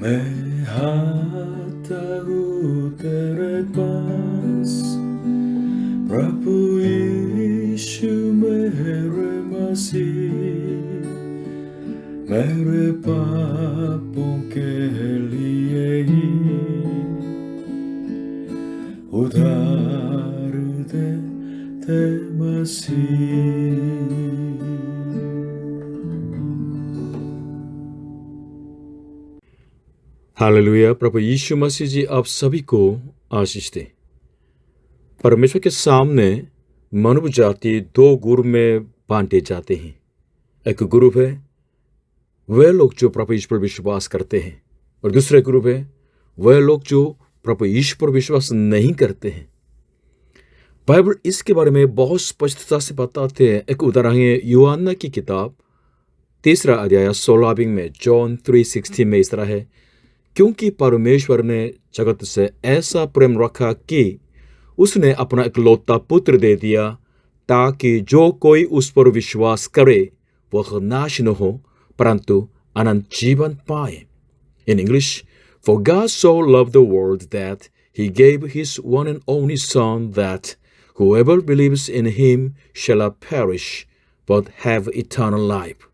मैं आता हूँ तेरे पास, प्रभु यीशु मेरे मसीह, मेरे पापों के लिए ही उधार दे मसीह। हालेलुया। प्रभु यीशु मसीह जी आप सभी को आशीष दे। परमेश्वर के सामने मानव जाति दो ग्रुप में बांटे जाते हैं। एक ग्रुप है वे लोग जो प्रभु यीशु पर विश्वास करते हैं, और दूसरे ग्रुप है वे लोग जो प्रभु यीशु पर विश्वास नहीं करते हैं। बाइबल इसके बारे में बहुत स्पष्टता से बताते हैं। एक उदाहरण है यूहन्ना की किताब 3 अध्याय 16 में, जॉन 3:16 में इस तरह है, क्योंकि परमेश्वर ने जगत से ऐसा प्रेम रखा कि उसने अपना इकलौता पुत्र दे दिया, ताकि जो कोई उस पर विश्वास करे वह नाश न हो परंतु अनंत जीवन पाए। In English, for God so loved the world that he gave his one and only Son, that whoever believes in him shall not perish but have eternal life।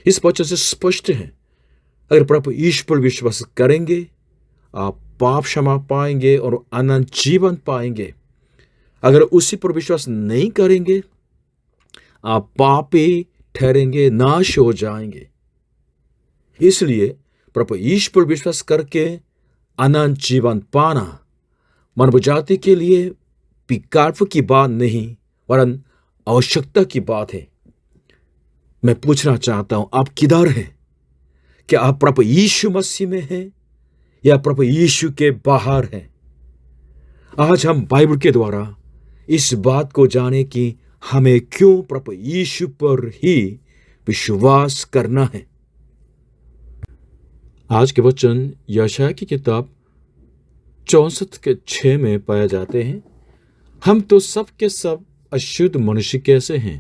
इस वचन से स्पष्ट है, अगर प्रभु यीशु पर विश्वास करेंगे आप पाप क्षमा पाएंगे और अनंत जीवन पाएंगे। अगर उसी पर विश्वास नहीं करेंगे आप पापी ठहरेंगे, नाश हो जाएंगे। इसलिए प्रभु यीशु पर विश्वास करके अनंत जीवन पाना मानव जाति के लिए विकल्प की बात नहीं वरन आवश्यकता की बात है। मैं पूछना चाहता हूं, आप किधर हैं? क्या आप प्रभु यीशु मसीह में हैं या प्रभु यीशु के बाहर हैं? आज हम बाइबल के द्वारा इस बात को जाने कि हमें क्यों प्रभु यीशु पर ही विश्वास करना है। आज के वचन यशायाह की किताब 64:6 में पाए जाते हैं, हम तो सब के सब अशुद्ध मनुष्य कैसे हैं,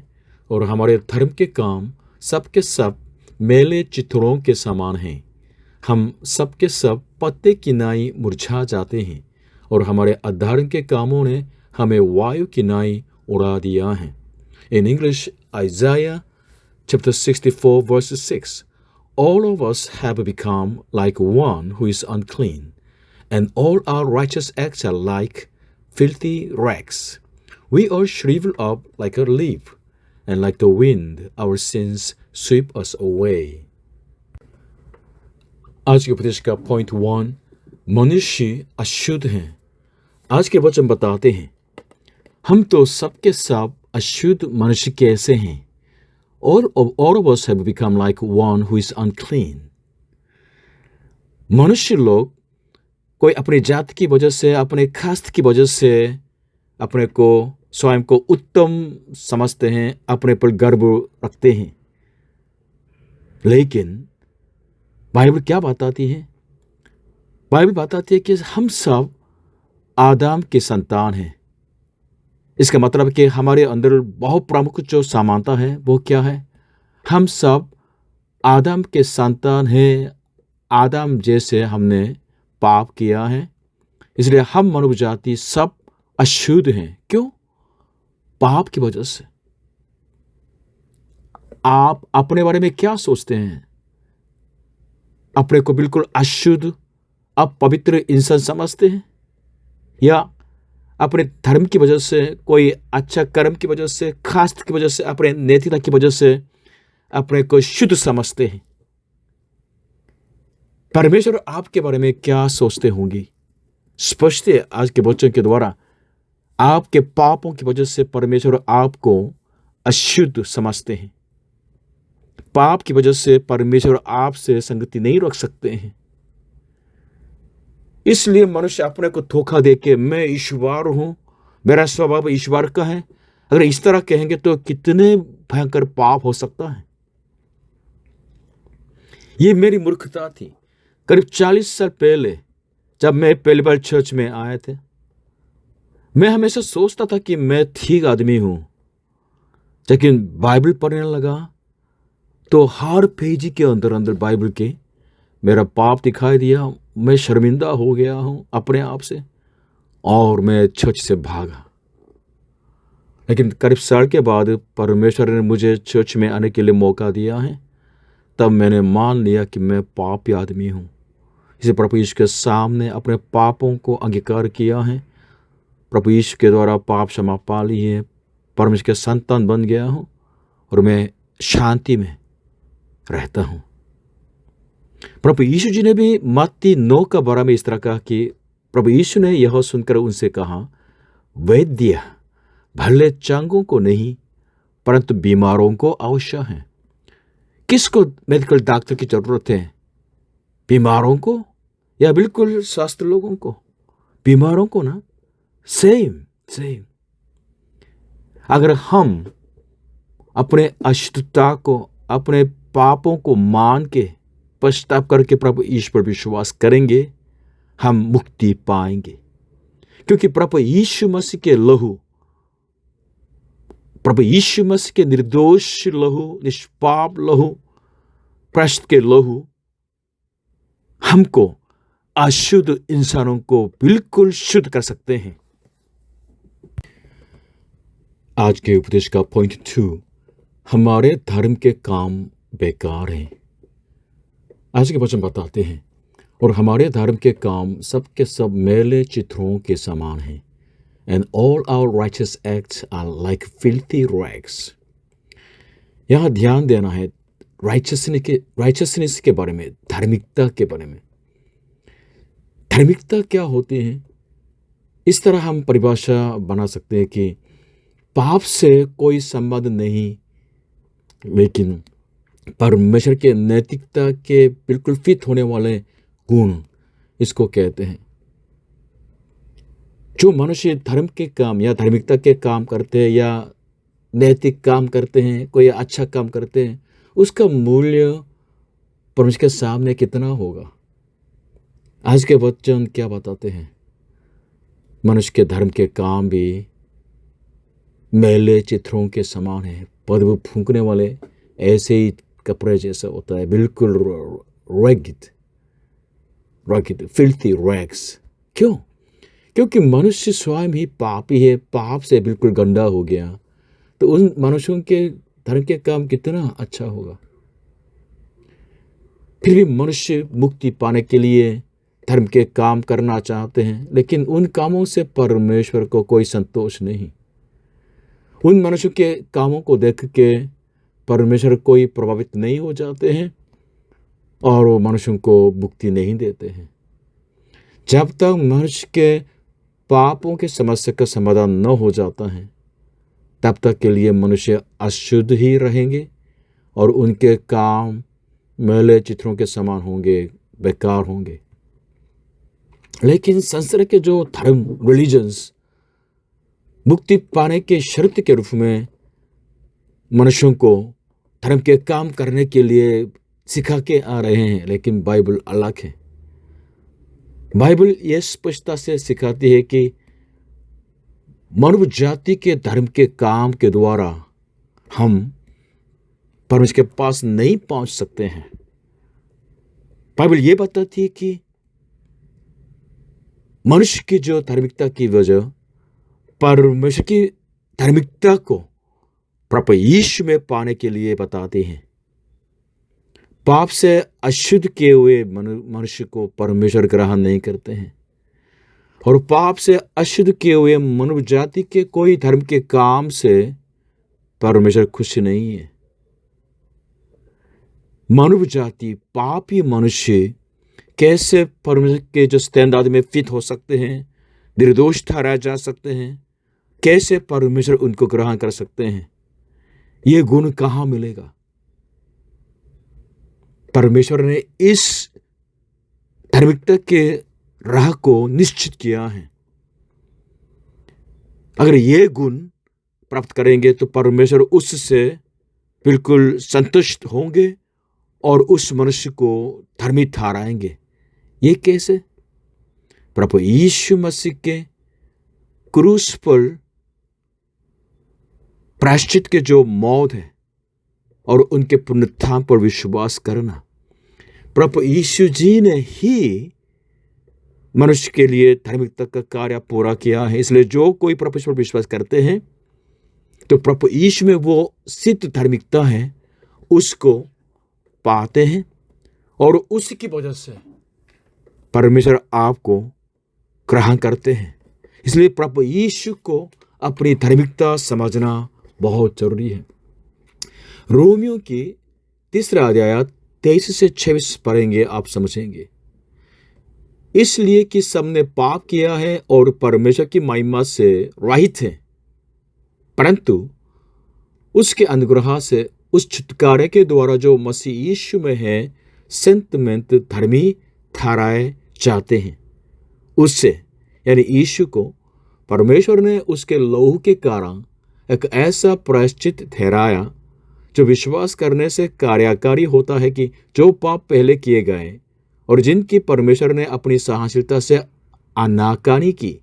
और हमारे धर्म के काम सब के सब मेले चित्रों के समान हैं। हम सब के सब पत्ते की नाई मुरझा जाते हैं, और हमारे अधर्म के कामों ने हमें वायु की नाई उड़ा दिया है। In English, Isaiah chapter 64 verse 6, all of us have become like one who is unclean, and all our righteous acts are like filthy rags. We all shrivel up like a leaf, and like the wind our sins sweep us away। आज के उपदेश का point 1, मनुष्य अशुद्ध हैं। आज के वचन बताते हैं हम तो सबके सब अशुद्ध मनुष्य कैसे हैं, और all of us have become like one who is unclean। मनुष्य लोग कोई अपनी जाति की वजह से, अपने कास्ट की वजह से अपने को स्वयं को उत्तम समझते हैं, अपने पर गर्व रखते हैं। लेकिन बाइबल क्या बताती है? बाइबल बताती है कि हम सब आदम के संतान हैं। इसका मतलब कि हमारे अंदर बहुत प्रमुख जो समानता है वो क्या है? हम सब आदम के संतान हैं। आदम जैसे हमने पाप किया है, इसलिए हम मानव जाति सब अशुद्ध हैं। क्यों? पाप की वजह से। आप अपने बारे में क्या सोचते हैं? अपने को बिल्कुल अशुद्ध, अपवित्र इंसान समझते हैं, या अपने धर्म की वजह से, कोई अच्छा कर्म की वजह से, खास की वजह से, अपने नैतिकता की वजह से अपने को शुद्ध समझते हैं? परमेश्वर आपके बारे में क्या सोचते होंगे? स्पष्ट है आज के वचन के द्वारा, आपके पापों की वजह से परमेश्वर आपको अशुद्ध समझते हैं। पाप की वजह से परमेश्वर आपसे संगति नहीं रख सकते हैं। इसलिए मनुष्य अपने को धोखा देके मैं ईश्वर हूं, मेरा स्वभाव ईश्वर का है, अगर इस तरह कहेंगे तो कितने भयंकर पाप हो सकता है। ये मेरी मूर्खता थी। करीब 40 साल पहले जब मैं पहली बार चर्च में आए थे, मैं हमेशा सोचता था कि मैं ठीक आदमी हूं, लेकिन बाइबल पढ़ने लगा तो हर पेज के अंदर अंदर बाइबल के मेरा पाप दिखाई दिया, मैं शर्मिंदा हो गया हूँ अपने आप से और मैं चर्च से भागा। लेकिन करीब साल के बाद परमेश्वर ने मुझे चर्च में आने के लिए मौका दिया है। तब मैंने मान लिया कि मैं पापी आदमी हूँ। इसे प्रभु यीशु के सामने अपने पापों को अंगीकार किया है। प्रभु यीशु के द्वारा पाप क्षमा पा ली है, परमेश्वर के संतान बन गया हूँ और मैं शांति में रहता हूँ। प्रभु यीशु जी ने भी मत्ती 9 का 12 में इस तरह कहा कि प्रभु यीशु ने यह सुनकर उनसे कहा, वैद्य भले चंगों को नहीं परंतु बीमारों को आवश्यक है। किसको मेडिकल डॉक्टर की जरूरत है? बीमारों को या बिल्कुल स्वस्थ लोगों को? बीमारों को ना। सेम। अगर हम अपने अशुद्धता को, अपने पापों को मान के पश्चाताप करके प्रभु यीशु पर विश्वास करेंगे, हम मुक्ति पाएंगे। क्योंकि प्रभु यीशु मसीह के लहू, प्रभु यीशु मसीह के निर्दोष लहू, निष्पाप लहू, प्रशस्त के लहू हमको अशुद्ध इंसानों को बिल्कुल शुद्ध कर सकते हैं। आज के उपदेश का पॉइंट 2, हमारे धर्म के काम बेकार हैं। आज के वचन बताते हैं, और हमारे धर्म के काम सब के सब मैले चित्रों के समान हैं। And all our righteous acts are like filthy rags. यहाँ ध्यान देना है righteousness के बारे में, धार्मिकता के बारे में। धार्मिकता क्या होती है? इस तरह हम परिभाषा बना सकते हैं कि पाप से कोई संबंध नहीं, लेकिन परमेश्वर के नैतिकता के बिल्कुल फिट होने वाले गुण, इसको कहते हैं। जो मनुष्य धर्म के काम या धार्मिकता के काम करते हैं या नैतिक काम करते हैं, कोई अच्छा काम करते हैं, उसका मूल्य परमेश्वर के सामने कितना होगा? आज के वचन क्या बताते हैं? मनुष्य के धर्म के काम भी मैले चित्रों के समान है। बदबू फूंकने वाले ऐसे ही कपड़े जैसा होता है, बिल्कुल रैगिड, फिल्थी रैग्स। क्यों? क्योंकि मनुष्य स्वयं ही पापी है, पाप से बिल्कुल गंदा हो गया। तो उन मनुष्यों के धर्म के काम कितना अच्छा होगा। फिर भी मनुष्य मुक्ति पाने के लिए धर्म के काम करना चाहते हैं, लेकिन उन कामों से परमेश्वर को कोई संतोष नहीं। उन मनुष्यों के कामों को देख के परमेश्वर कोई प्रभावित नहीं हो जाते हैं और वो मनुष्यों को मुक्ति नहीं देते हैं। जब तक मनुष्य के पापों के समस्या का समाधान न हो जाता है, तब तक के लिए मनुष्य अशुद्ध ही रहेंगे और उनके काम मैले चित्रों के समान होंगे, बेकार होंगे। लेकिन संसार के जो धर्म, रिलीजन्स, मुक्ति पाने के शर्त के रूप में मनुष्यों को धर्म के काम करने के लिए सिखा के आ रहे हैं, लेकिन बाइबल अलग है। बाइबल यह स्पष्टता से सिखाती है कि मानव जाति के धर्म के काम के द्वारा हम परमेश्वर के पास नहीं पहुंच सकते हैं। बाइबल यह बताती है कि मनुष्य की जो धार्मिकता की वजह परमेश्वर की धार्मिकता को प्रभु यीशु में पाने के लिए बताते हैं। पाप से अशुद्ध किए हुए मनुष्य को परमेश्वर ग्रहण नहीं करते हैं, और पाप से अशुद्ध किए हुए मानव जाति के कोई धर्म के काम से परमेश्वर खुश नहीं है। मानव जाति, पापी मनुष्य कैसे परमेश्वर के जो स्टैंडर्ड में फिट हो सकते हैं, निर्दोष ठहराए जा सकते हैं, कैसे परमेश्वर उनको ग्रहण कर सकते हैं? ये गुण कहाँ मिलेगा? परमेश्वर ने इस धार्मिकता के राह को निश्चित किया है। अगर ये गुण प्राप्त करेंगे तो परमेश्वर उससे बिल्कुल संतुष्ट होंगे और उस मनुष्य को धर्मी ठहराएंगे। ये कैसे? प्रभु यीशु मसीह के क्रूस पर प्रायश्चित के जो मौत है और उनके पुनरुत्थान पर विश्वास करना, प्रभु यीशु जी ने ही मनुष्य के लिए धार्मिकता का कार्य पूरा किया है। इसलिए जो कोई प्रभु पर विश्वास करते हैं तो प्रभु यीशु में वो सिद्ध धार्मिकता है उसको पाते हैं, और उसी की वजह से परमेश्वर आपको ग्रहण करते हैं। इसलिए प्रभु यीशु को अपनी धार्मिकता समझना बहुत जरूरी है। रोमियो की 3 अध्याय 23 से 26 पढ़ेंगे, आप समझेंगे। इसलिए कि सबने पाप किया है और परमेश्वर की महिमा से रहित है, परंतु उसके अनुग्रह से उस छुटकारे के द्वारा जो मसीह यीशु में है संतमंत धर्मी ठहराए जाते हैं। उससे यानी यीशु को परमेश्वर ने उसके लहू के कारण एक ऐसा प्रायश्चित ठहराया जो विश्वास करने से कार्यकारी होता है कि जो पाप पहले किए गए और जिनकी परमेश्वर ने अपनी सहनशीलता से आनाकानी की,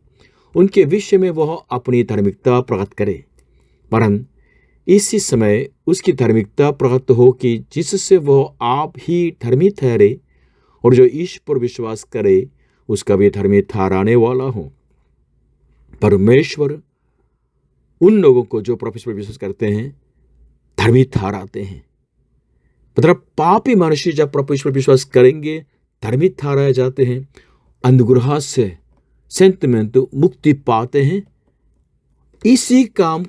उनके विषय में वह अपनी धार्मिकता प्रकट करे, वरन इसी समय उसकी धार्मिकता प्रकट हो कि जिससे वह आप ही धर्मी ठहरे और जो ईश्वर पर विश्वास करे उसका भी धर्मी ठहराने वाला हो। परमेश्वर उन लोगों को जो प्रभु पर विश्वास करते हैं धर्मी ठहराते हैं। मतलब पापी मनुष्य जब प्रभु पर विश्वास करेंगे धर्मी ठहराए जाते हैं, अनुग्रह से संत में तो मुक्ति पाते हैं। इसी काम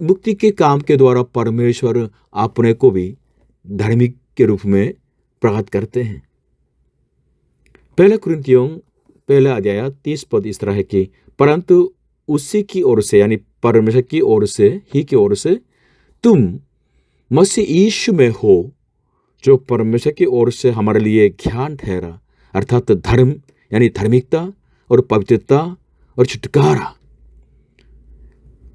मुक्ति के काम के द्वारा परमेश्वर अपने को भी धार्मिक के रूप में प्रकट करते हैं। 1 कुरिन्थियों 1 अध्याय 30 पद इस तरह है कि परंतु उसी की ओर से यानी परमेश्वर की ओर से ही की ओर से तुम मसीह यीशु में हो, जो परमेश्वर की ओर से हमारे लिए ज्ञान ठहरा, अर्थात धर्म यानी धार्मिकता और पवित्रता और छुटकारा।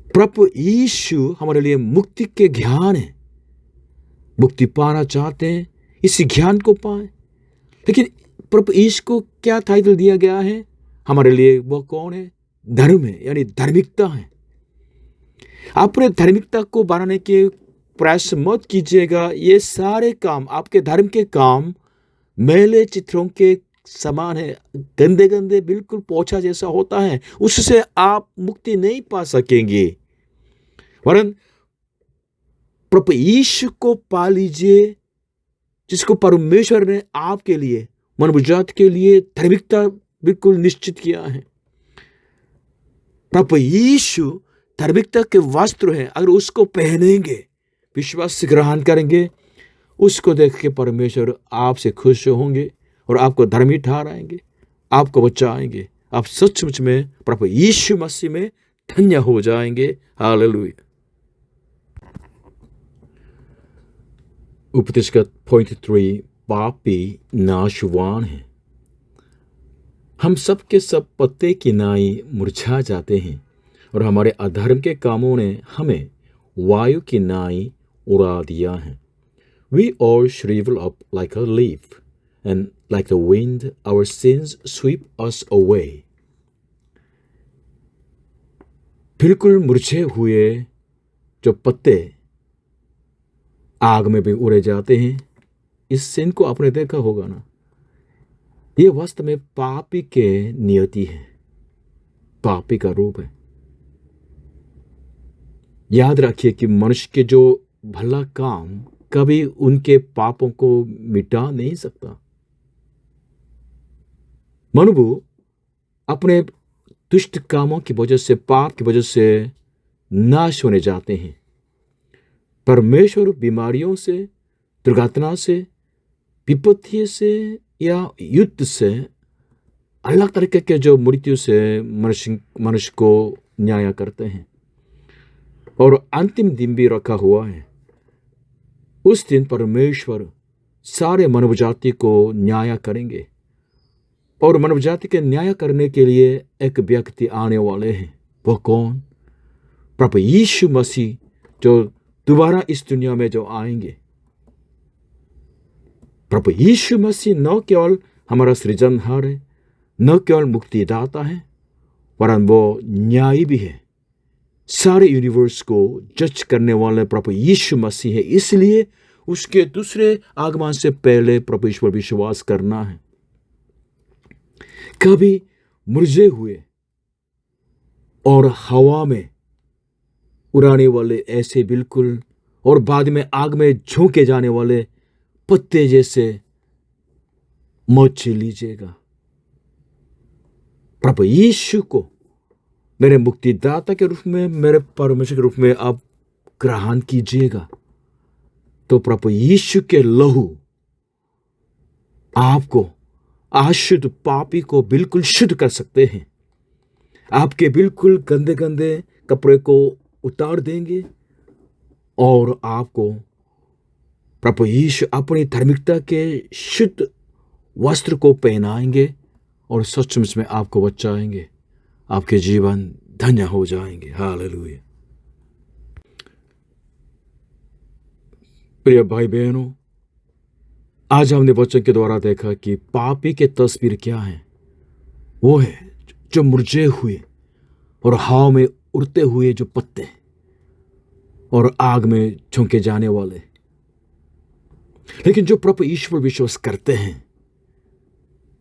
प्रभु यीशु हमारे लिए मुक्ति के ज्ञान है। मुक्ति पाना चाहते हैं, इस ज्ञान को पाए। लेकिन प्रभु यीशु को क्या टाइटल दिया गया है हमारे लिए? वो कौन है? धर्म है, यानी धार्मिकता है। अपने धार्मिकता को बढ़ाने के प्रयास मत कीजिएगा। ये सारे काम, आपके धर्म के काम मैले चित्रों के समान है, गंदे गंदे बिल्कुल पोछा जैसा होता है। उससे आप मुक्ति नहीं पा सकेंगे, वरन प्रभु यीशु को पा लीजिए, जिसको परमेश्वर ने आपके लिए, मानव जाति के लिए धार्मिकता बिल्कुल निश्चित किया है। प्रभु यीशु धार्मिकता के वस्त्र है। अगर उसको पहनेंगे, विश्वास से ग्रहण करेंगे, उसको देख के परमेश्वर आपसे खुश होंगे और आपको धर्मी ठहराएंगे, आपको बचाएंगे। आप सचमुच में प्रभु यीशु मसीह में धन्य हो जाएंगे। हालेलुया। उपदेश का पॉइंट 3, पापी नाशवान है। हम सब के सब पत्ते की नाई मुरझा जाते हैं और हमारे अधर्म के कामों ने हमें वायु की नाई उड़ा दिया है। We all shrivel up like a leaf, and like the wind, our sins sweep us away. बिल्कुल मुरझे हुए जो पत्ते आग में भी उड़े जाते हैं, इस सीन को आपने देखा होगा ना। ये वास्तव में पापी के नियति है, पापी का रूप है। याद रखिए कि मनुष्य के जो भला काम कभी उनके पापों को मिटा नहीं सकता। मनुष्य अपने दुष्ट कामों की वजह से, पाप की वजह से नाश होने जाते हैं। परमेश्वर बीमारियों से, दुर्घटना से, विपत्ति से या युद्ध से, अलग तरीके के जो मृत्यु से मनुष्य को न्याय करते हैं। और अंतिम दिन भी रखा हुआ है। उस दिन परमेश्वर सारे मानव जाति को न्याय करेंगे, और मानव जाति के न्याय करने के लिए एक व्यक्ति आने वाले हैं। वो कौन? प्रभु यीशु मसीह, जो दोबारा इस दुनिया में जो आएंगे। प्रभु यीशु मसीह न केवल हमारा सृजनहार है, न केवल मुक्तिदाता है, वरन वो न्यायी भी है। सारे यूनिवर्स को जज करने वाले प्रभु यीशु मसीह है। इसलिए उसके दूसरे आगमन से पहले प्रभु ईश्वर विश्वास करना है। कभी मुरझे हुए और हवा में उड़ाने वाले ऐसे बिल्कुल, और बाद में आग में झोंके जाने वाले पत्ते जैसे मौत से लीजिएगा। प्रभु यीशु को मेरे मुक्तिदाता के रूप में, मेरे परमेश्वर के रूप में आप ग्रहण कीजिएगा, तो प्रभु यीशु के लहू आपको अशुद्ध पापी को बिल्कुल शुद्ध कर सकते हैं। आपके बिल्कुल गंदे गंदे कपड़े को उतार देंगे और आपको प्रभु यीशु अपनी धार्मिकता के शुद्ध वस्त्र को पहनाएंगे और सचमुच में आपको बचाएंगे। आपके जीवन धन्य हो जाएंगे। हालेलुया। प्रिय भाई बहनों, आज हमने वचन के द्वारा देखा कि पापी के तस्वीर क्या है। वो है जो मुरझे हुए और हवा में उड़ते हुए जो पत्ते और आग में झोंके जाने वाले। लेकिन जो प्रभु ईश्वर विश्वास करते हैं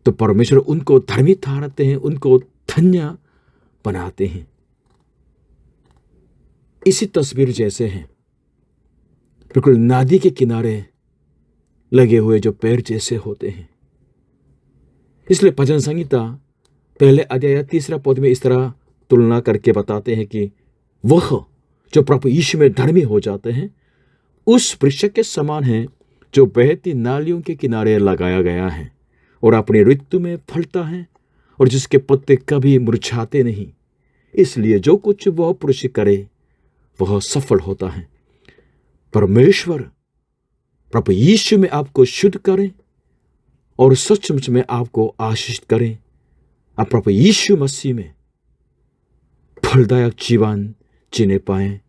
तो परमेश्वर उनको धर्मी ठहराते हैं, उनको धन्य बनाते हैं। इसी तस्वीर जैसे हैं, बिल्कुल नदी के किनारे लगे हुए जो पेड़ जैसे होते हैं। इसलिए भजन संहिता पहले अध्याय 3 पद में इस तरह तुलना करके बताते हैं कि वह जो प्रभु यीशु में धर्मी हो जाते हैं उस वृक्ष के समान है जो बहती नालियों के किनारे लगाया गया है और अपनी ऋतु में फलता है और जिसके पत्ते कभी मुरझाते नहीं। इसलिए जो कुछ वह पुरुष करे वह सफल होता है। परमेश्वर प्रभु यीशु में आपको शुद्ध करें और सचमुच में आपको आशीष करें। आप प्रभु यीशु मसीह में फलदायक जीवन जीने पाएं,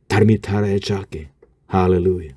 धर्मी ठहराए जाके। हालेलुया।